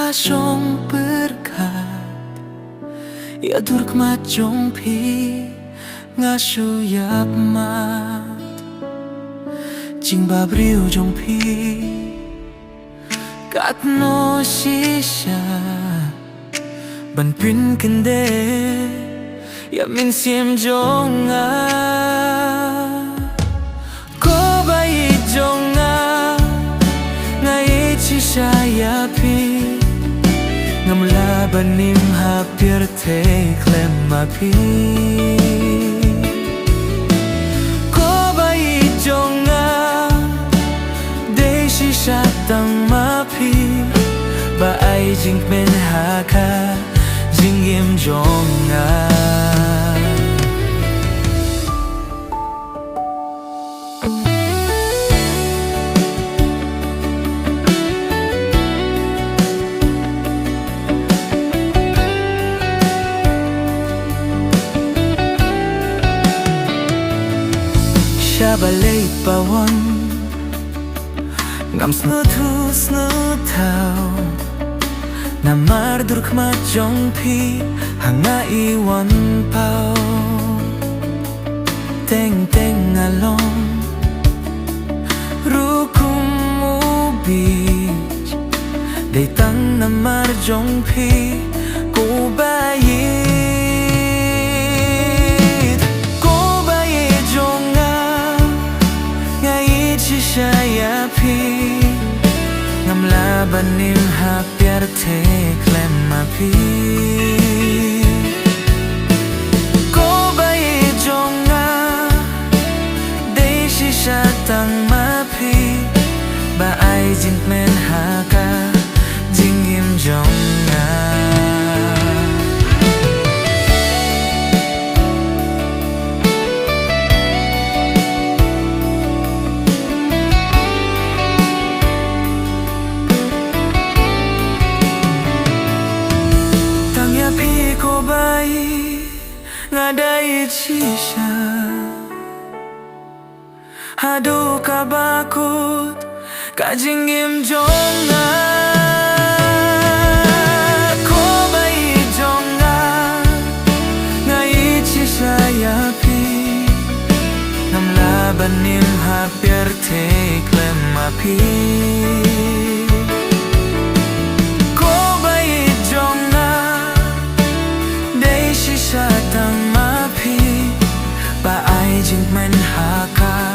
Passion berkat Ya durk majong pi Ngasu yap mat Jing babriu jong pi Kat no shisha Ban pin kende Ya min siem jong a Ko bai jong a Ngai shisha ya pi Ngam laban nim hapir te klem ma pi Ko bai jong a De shisha tang ma pi Ba ai jing men ha ka Jing yem jong a Balay pawon Ngam snu thu snu thao Namar durk ma jong pi Hanga iwan pao Teng teng along Rukum ubij Day tang namar jong pi Ko bayi Saya pi Ngam laban nim hapiar te klem ma pi Ko bai jong a De shisha tang ma pi Ba ai jing men ha ka Jing yim jong a Ngadai shisha Hadu kabakut Kajing im jonga Ko bai jonga Ngai shisha ya pi Nam laban nim hapir te klem ma pi Ko bai jonga Day shisha tang ma pi Ba ai jing men ha ka